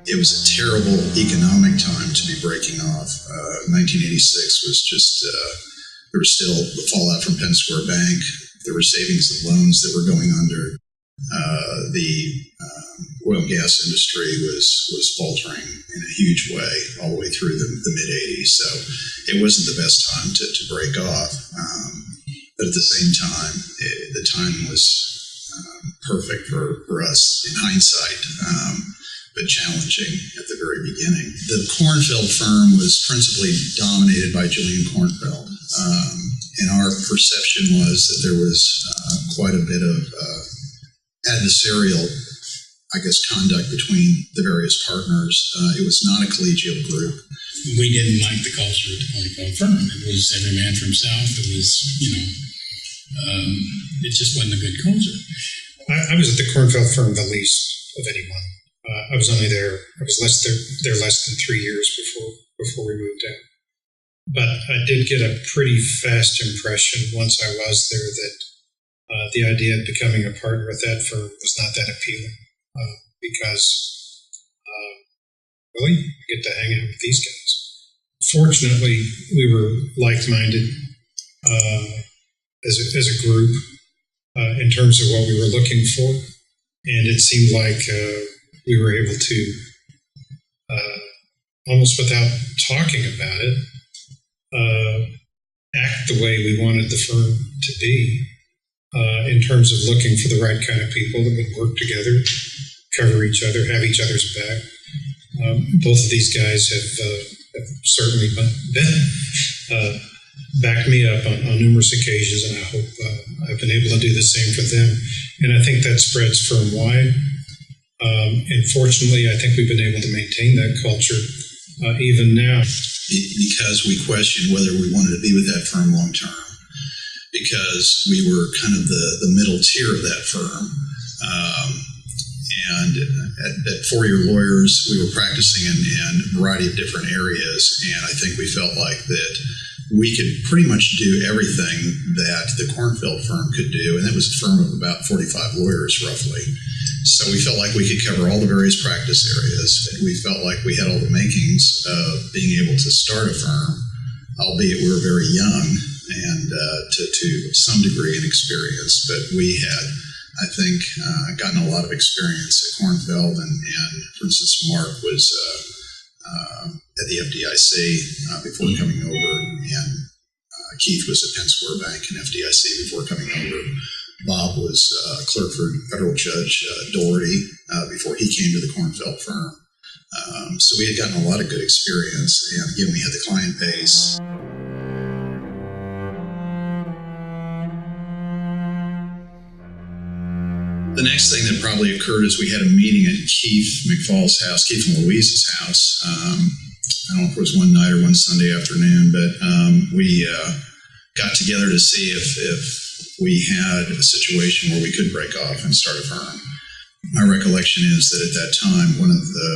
it was a terrible economic time to be breaking off. 1986 was just, there was still the fallout from Penn Square Bank. There were savings and loans that were going under. The oil and gas industry was faltering in a huge way all the way through the mid-'80s. So it wasn't the best time to break off. But at the same time, the time was perfect for us in hindsight, but challenging at the very beginning. The Kornfeld firm was principally dominated by Julian Kornfeld. And our perception was that there was quite a bit of adversarial, I guess, conduct between the various partners. It was not a collegial group. We didn't like the culture of the Kornfeld firm. It was every man for himself. It was, it just wasn't a good culture. I was at the Kornfeld firm the least of anyone. I was only there. I was there less than 3 years before we moved out. But I did get a pretty fast impression once I was there that the idea of becoming a partner at that firm was not that appealing because, really, you get to hang out with these guys. Fortunately, we were like-minded as a group in terms of what we were looking for, and it seemed like we were able to, almost without talking about it, act the way we wanted the firm to be in terms of looking for the right kind of people that would work together, cover each other, have each other's back. Both of these guys have certainly backed me up on numerous occasions, and I hope I've been able to do the same for them. And I think that spreads firm-wide. And fortunately, I think we've been able to maintain that culture even now. Because we questioned whether we wanted to be with that firm long-term, because we were kind of the middle tier of that firm. And at four-year lawyers, we were practicing in a variety of different areas, and I think we felt like that we could pretty much do everything that the Kornfeld firm could do, and that was a firm of about 45 lawyers, roughly. So we felt like we could cover all the various practice areas. We felt like we had all the makings of being able to start a firm, albeit we were very young and to some degree inexperienced, but we had, I think, gotten a lot of experience at Kornfeld, and for instance, Mark was at the FDIC before coming over, and Keith was at Penn Square Bank and FDIC before coming over. Bob was clerk for federal judge Doherty before he came to the Kornfeld firm. So we had gotten a lot of good experience, and again, we had the client base. The next thing that probably occurred is we had a meeting at Keith McFall's house, Keith and Louise's house. I don't know if it was one night or one Sunday afternoon, but we got together to see if we had a situation where we could break off and start a firm. My recollection is that at that time, one of the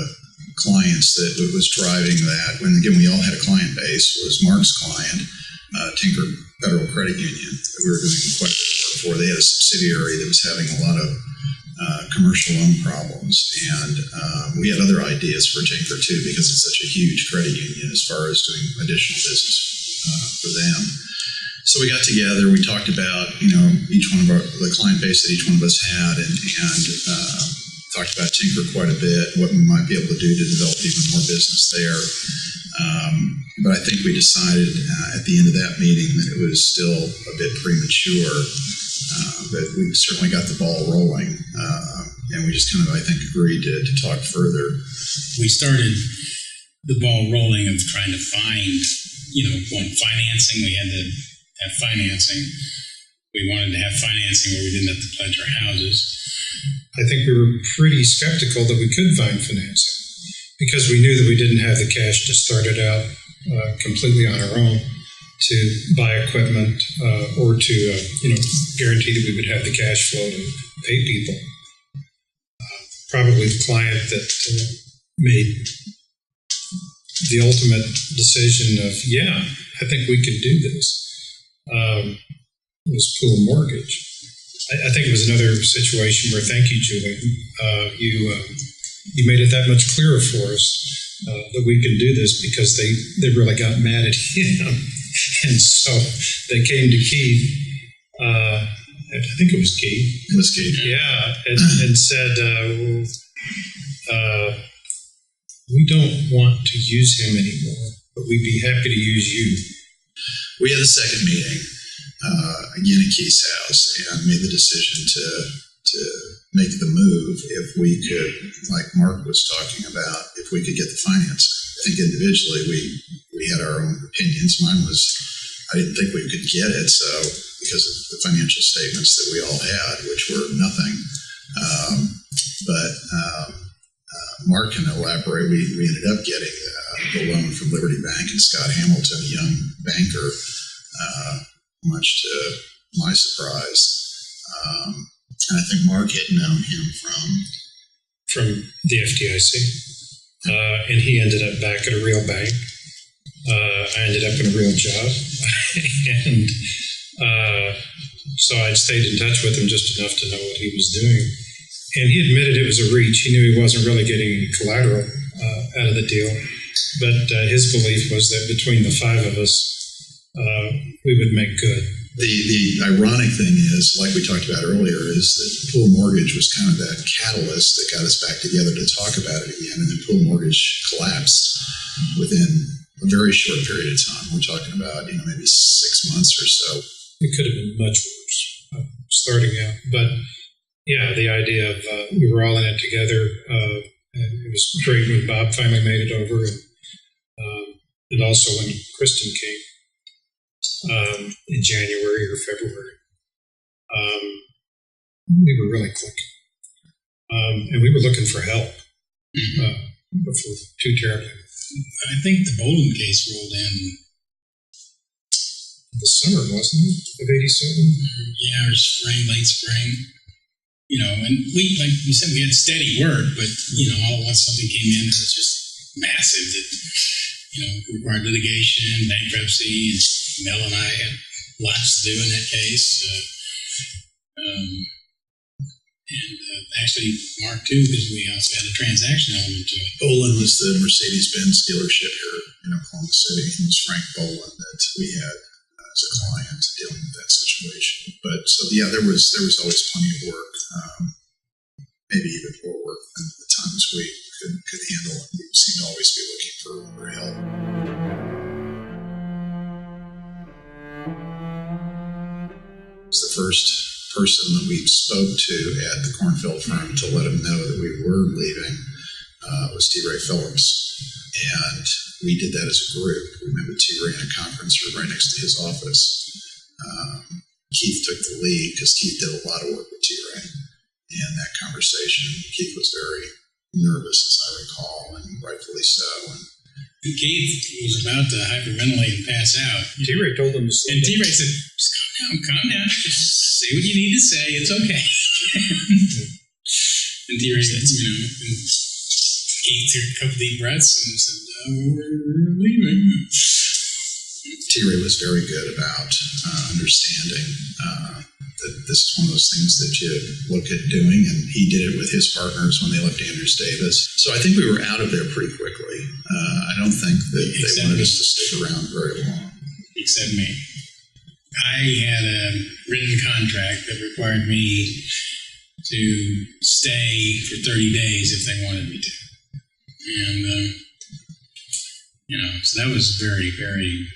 clients that was driving that, when again we all had a client base, was Mark's client, Tinker Federal Credit Union, that we were doing quite a bit of work for. They had a subsidiary that was having a lot of commercial loan problems, and we had other ideas for Tinker too, because it's such a huge credit union as far as doing additional business for them. So we got together, we talked about, each one of the client base that each one of us had, and talked about Tinker quite a bit, what we might be able to do to develop even more business there. But I think we decided at the end of that meeting that it was still a bit premature, but we certainly got the ball rolling, and we just kind of, I think, agreed to talk further. We started the ball rolling of trying to find, financing. We had to have financing. We wanted to have financing where we didn't have to pledge our houses. I think we were pretty skeptical that we could find financing because we knew that we didn't have the cash to start it out completely on our own to buy equipment or to, guarantee that we would have the cash flow to pay people. Probably the client that made the ultimate decision of, I think we could do this. Was Pool Mortgage. I think it was another situation where, thank you, Julie, you you made it that much clearer for us that we can do this, because they really got mad at him. And so they came to Keith, I think it was Keith. It was Keith. Yeah, and said, we don't want to use him anymore, but we'd be happy to use you. We had a second meeting, again at Keith's house, and made the decision to make the move if we could, like Mark was talking about, if we could get the financing. I think individually we had our own opinions. Mine was, I didn't think we could get it, so because of the financial statements that we all had, which were nothing. But Mark can elaborate. We ended up getting the loan from Liberty Bank and Scott Hamilton, a young banker, much to my surprise. And I think Mark had known him from the FDIC. And he ended up back at a real bank. I ended up in a real job. And so I stayed in touch with him just enough to know what he was doing. And he admitted it was a reach. He knew he wasn't really getting any collateral out of the deal. But his belief was that between the five of us, we would make good. The ironic thing is, like we talked about earlier, is that Pool Mortgage was kind of that catalyst that got us back together to talk about it again. And then Pool Mortgage collapsed within a very short period of time. We're talking about, maybe 6 months or so. It could have been much worse starting out. But yeah, the idea of we were all in it together. And it was great when Bob finally made it over. And also when Kristen came. In January or February, we were really clicking, and we were looking for help before too terribly. I think the Bolin case rolled in the summer, wasn't it, of '87? Yeah, or spring, late spring. And we, like you said, we had steady work, but all at once something came in that was just massive. That required litigation, bankruptcy, and Mel and I had lots to do in that case. And actually, Mark, too, because we also had a transaction element to it. Bolin was the Mercedes-Benz dealership here in Oklahoma City. It was Frank Bolin that we had as a client dealing with that situation. But so, yeah, there was always plenty of work, maybe even more work than the times we could handle. And we seemed to always be looking for help. Was the first person that we spoke to at the Kornfeld firm to let him know that we were leaving was T. Ray Phillips. And we did that as a group. We met with T. Ray in a conference room right next to his office. Keith took the lead because Keith did a lot of work with T. Ray. And that conversation, Keith was very nervous, as I recall, and rightfully so. And Keith was about to hyperventilate and pass out. T. Ray told him to slow down. And T. Ray said, just calm down. Just say what you need to say. It's okay. And T. Ray said, Keith took a couple deep breaths and said, we're leaving. T. Ray was very good about understanding that this is one of those things that you look at doing, and he did it with his partners when they left Andrews Davis. So I think we were out of there pretty quickly. I don't think that they wanted us to stick around very long. Except me. I had a written contract that required me to stay for 30 days if they wanted me to. And, so that was very, very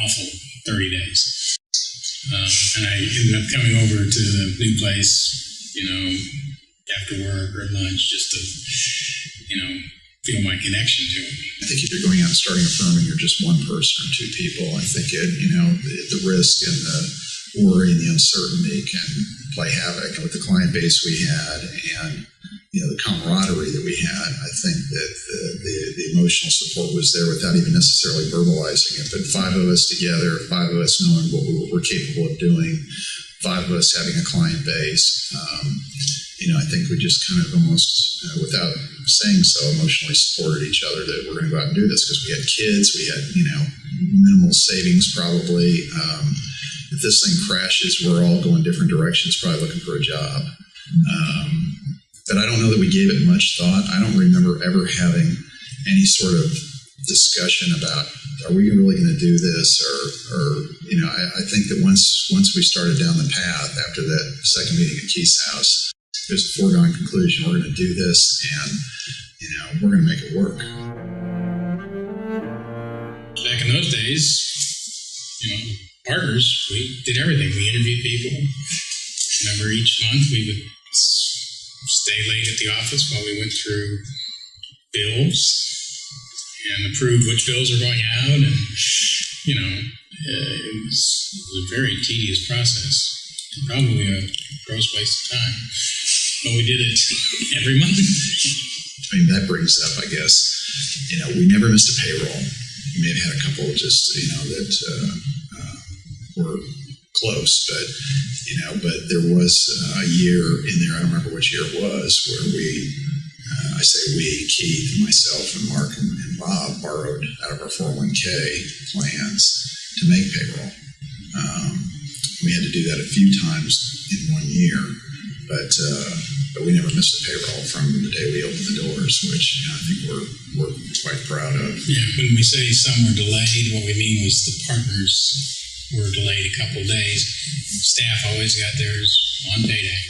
awful 30 days. And I ended up coming over to the new place, after work or lunch just to, feel my connection to him. I think if you're going out and starting a firm and you're just one person or two people, I think the risk and the worry and the uncertainty can play havoc with the client base we had and the camaraderie that we had. I think that the emotional support was there without even necessarily verbalizing it. But 5 of us together, 5 of us knowing what we were capable of doing, 5 of us having a client base, I think we just kind of almost, without saying so, emotionally supported each other that we're going to go out and do this because we had kids, we had, minimal savings probably. if this thing crashes, we're all going different directions, probably looking for a job. But I don't know that we gave it much thought. I don't remember ever having any sort of discussion about, are we really going to do this? Or I think that once we started down the path after that second meeting at Keith's house, there's a foregone conclusion. We're going to do this, and we're going to make it work. Back in those days, partners, we did everything. We interviewed people. Remember, each month we would stay late at the office while we went through bills and approved which bills are going out, and it was a very tedious process, and probably a gross waste of time. But we did it every month. I mean, that brings up, I guess, we never missed a payroll. We may have had a couple just, that were close, but there was a year in there, I don't remember which year it was, where I say we, Keith and myself and Mark and Bob borrowed out of our 401k plans to make payroll. We had to do that a few times in 1 year, but we never missed a payroll from the day we opened the doors, which I think we're quite proud of. Yeah, when we say some were delayed, what we mean was the partners were delayed a couple of days. Staff always got theirs on payday.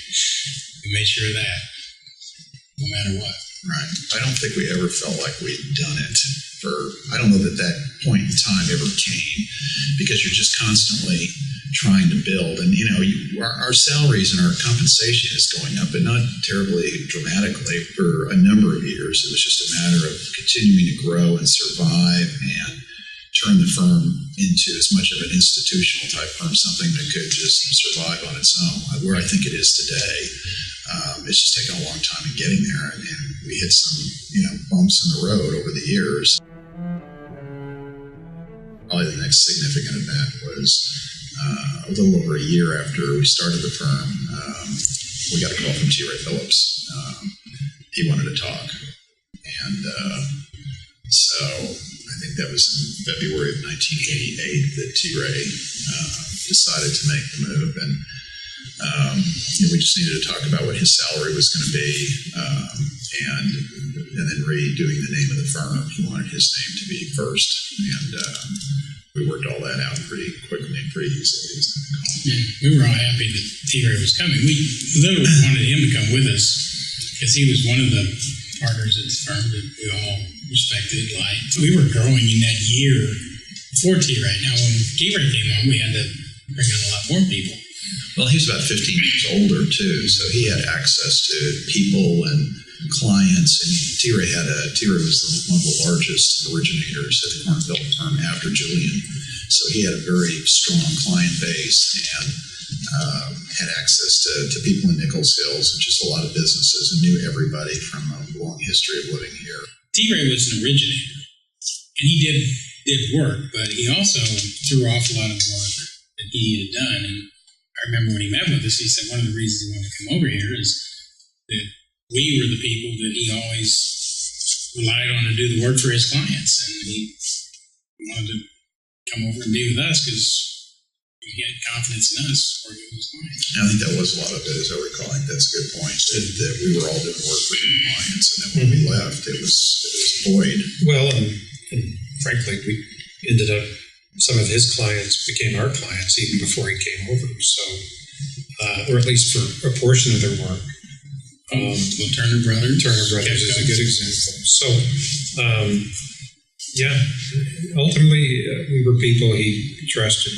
We made sure of that, no matter what. Right. I don't think we ever felt like we'd done it. I don't know that point in time ever came, because you're just constantly trying to build. And, our salaries and our compensation is going up, but not terribly dramatically for a number of years. It was just a matter of continuing to grow and survive and turn the firm into as much of an institutional type firm, something that could just survive on its own. Where I think it is today, it's just taken a long time in getting there, and we hit some, bumps in the road over the years. Probably the next significant event was a little over a year after we started the firm. We got a call from T. Ray Phillips. He wanted to talk, and so I think that was in February of 1988 that T. Ray decided to make the move, and we just needed to talk about what his salary was going to be, and then redoing the name of the firm. He wanted his name to be first, and we worked all that out pretty quickly and pretty easily. Yeah, we were all happy that T. Ray was coming. We literally wanted him to come with us because he was one of the partners at the firm that we all respected, liked. We were growing in that year before T. Ray. Now, when T. Ray came on, we had to bring on a lot more people. Well, he was about 15 years older, too, so he had access to people and clients. And T. Ray was one of the largest originators at the Kornfeld firm after Julian. So he had a very strong client base and had access to people in Nichols Hills and just a lot of businesses, and knew everybody from a long history of living here. T. Ray was an originator, and he did work, but he also threw off a lot of the work that he had done. And I remember when he met with us, he said one of the reasons he wanted to come over here is that we were the people that he always relied on to do the work for his clients, and he wanted to come over and be with us because he had confidence in us working with his clients. I think that was a lot of it, as I recall. I think that's a good point, that we were all doing work for the clients, and then when we left, it was void. Well, and frankly, we ended up, some of his clients became our clients even before he came over. So, or at least for a portion of their work. The Turner Brothers is a good example. So, ultimately, we were people he trusted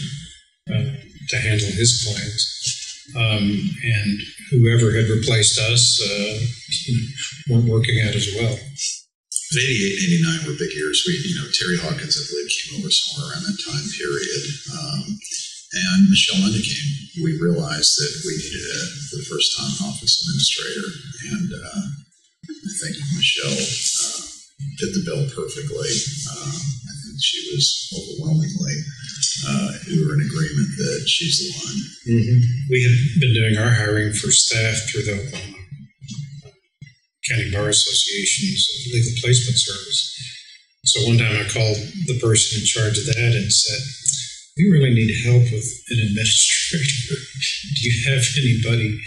to handle his clients. And whoever had replaced us weren't working out as well. 88 and 89 were big years. Terry Hawkins, I believe, came over somewhere around that time period. And Michelle Linda came. We realized that we needed, for the first time, an office administrator. And I think Michelle fit the bill perfectly. I think she was overwhelmingly, we were in agreement that she's the one. Mm-hmm. We had been doing our hiring for staff through the County Bar Association's legal placement service. So one time I called the person in charge of that and said, we really need help with an administrator. Do you have anybody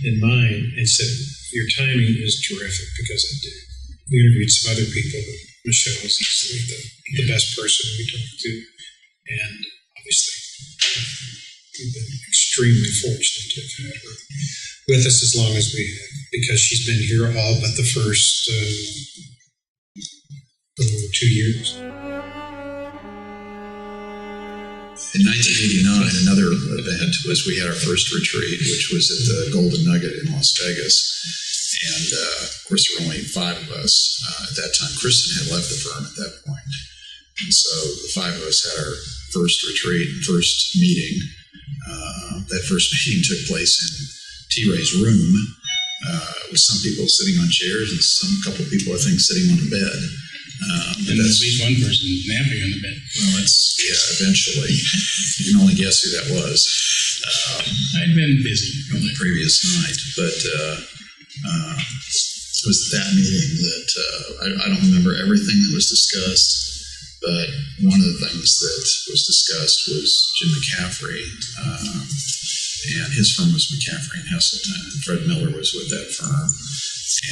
in mind? And said, your timing is terrific, because I do. We interviewed some other people, but Michelle is easily the best person we talked to. And obviously, we've been extremely fortunate to have had her with us as long as we have, because she's been here all but the first 2 years. In 1989, another event was we had our first retreat, which was at the Golden Nugget in Las Vegas. And, of course, there were only 5 of us at that time. Kristen had left the firm at that point. And so the 5 of us had our first retreat and first meeting. That first meeting took place in T. Ray's room, with some people sitting on chairs and couple of people, I think, sitting on a bed. And at least one person napping on the bed. Well, eventually. You can only guess who that was. I'd been busy on the previous night, but it was that meeting that I don't remember everything that was discussed, but one of the things that was discussed was Jim McCaffrey, and his firm was McCaffrey and Heselton, and Fred Miller was with that firm.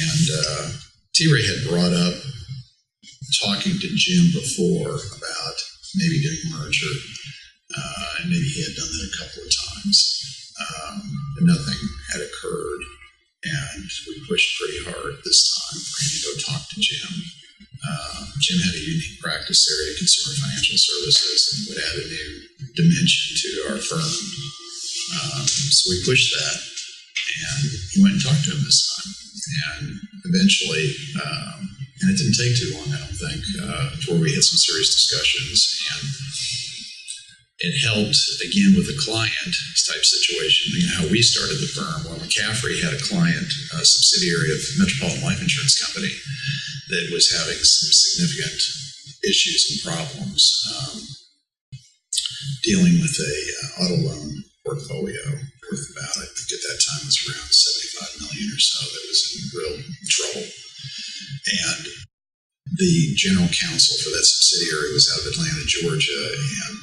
And T. Ray had brought up talking to Jim before about maybe doing a merger, and maybe he had done that a couple of times, but nothing had occurred, and we pushed pretty hard this time for him to go talk to Jim. Jim had a unique practice area, consumer financial services, and would add a new dimension to our firm. So we pushed that, and he went and talked to him this time, and eventually, and it didn't take too long, I don't think, to where we had some serious discussions, and it helped, again, with the client type situation. You know, how we started the firm. Well, McCaffrey had a client, a subsidiary of Metropolitan Life Insurance Company, that was having some significant issues and problems dealing with a auto loan portfolio worth about, I think at that time was around $75 million or so, that was in real trouble. And the general counsel for that subsidiary was out of Atlanta, Georgia, and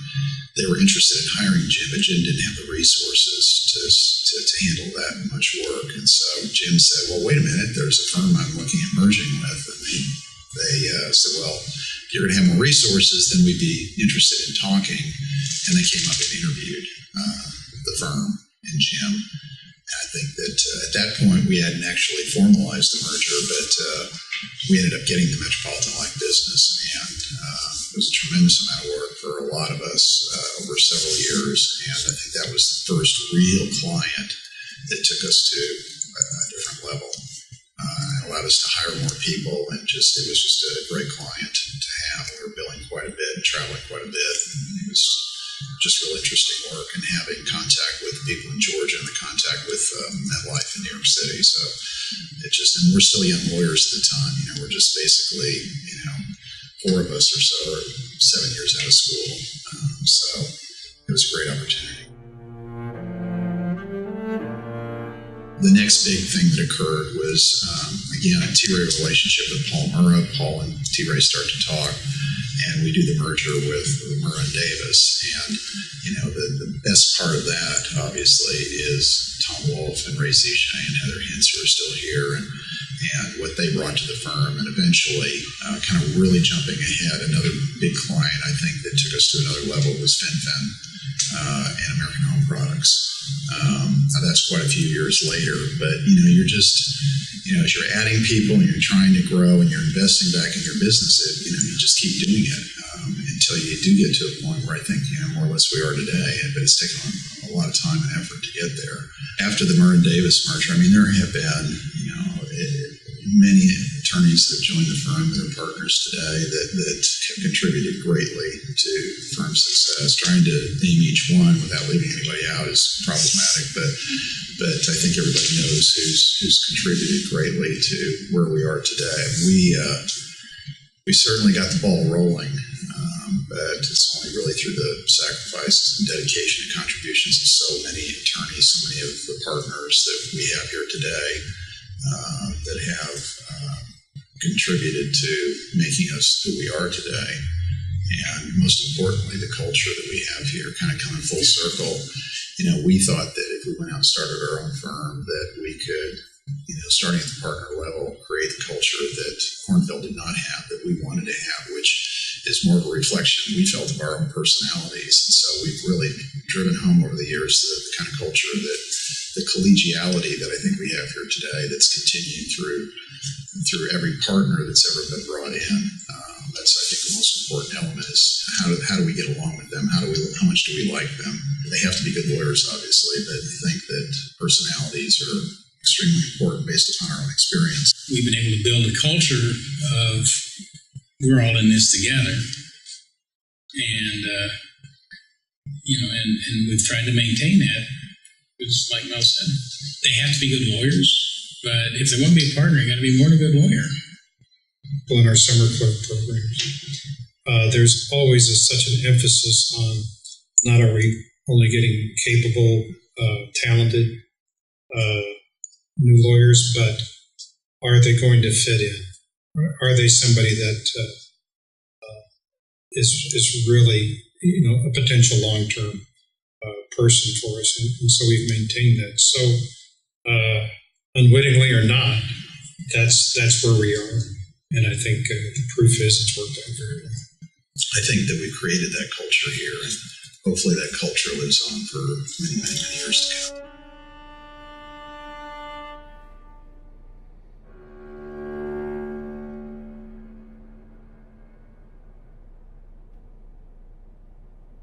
they were interested in hiring Jim, but Jim didn't have the resources to handle that much work. And so Jim said, well, wait a minute, there's a firm I'm looking at merging with. And they said, well, if you're going to have more resources, then we'd be interested in talking. And they came up and interviewed the firm and Jim. And I think that at that point, we hadn't actually formalized the merger, but we ended up getting the Metropolitan Life business, and it was a tremendous amount of work for a lot of us over several years, and I think that was the first real client that took us to a different level. It allowed us to hire more people, and it was just a great client to have. We were billing quite a bit and traveling quite a bit, and it was just real interesting work, and having contact with people in Georgia and the contact with MetLife in New York City. So and we're still young lawyers at the time. You know, we're just basically, 4 of us or so are 7 years out of school. So it was a great opportunity. The next big thing that occurred was, again, a T. Ray relationship with Paul Murrah. Paul and T. Ray start to talk, and we do the merger with Murrah and Davis. And, the best part of that, obviously, is Tom Wolfe and Ray Zishay and Heather Hintz, who are still here, and what they brought to the firm. And eventually, kind of really jumping ahead, another big client, I think, that took us to another level was FinFin and American Home Products. Now that's quite a few years later, but you're just, as you're adding people and you're trying to grow and you're investing back in your business, you just keep doing it until you do get to a point where I think, more or less we are today, but it's taken a lot of time and effort to get there. After the Murrah and Davis merger, there have been, many attorneys that have joined the firm that are partners today that have contributed greatly to firm success. Trying to name each one without leaving anybody out is problematic, but I think everybody knows who's contributed greatly to where we are today. We certainly got the ball rolling, but it's only really through the sacrifices and dedication and contributions of so many attorneys, so many of the partners that we have here today that have contributed to making us who we are today. And most importantly, the culture that we have here, kind of coming full circle. We thought that if we went out and started our own firm, that we could, starting at the partner level, create the culture that Kornfeld did not have, that we wanted to have, which is more of a reflection we felt of our own personalities. And so we've really driven home over the years the kind of culture that the collegiality that I think we have here today, that's continuing through every partner that's ever been brought in. That's, I think, the most important element is how do we get along with them? How much do we like them? They have to be good lawyers, obviously, but I think that personalities are extremely important based upon our own experience. We've been able to build a culture of we're all in this together, and and we've tried to maintain that. It's like Mel said, they have to be good lawyers, but if they want to be a partner, you got to be more than a good lawyer. Well, in our summer club programs, there's always such an emphasis on not are we only getting capable, talented new lawyers, but are they going to fit in? Are they somebody that is really a potential long-term person for us? And so we've maintained that. So unwittingly or not, that's where we are. And I think the proof is it's worked out very well. I think that we've created that culture here, and hopefully that culture lives on for many, many, many years to come.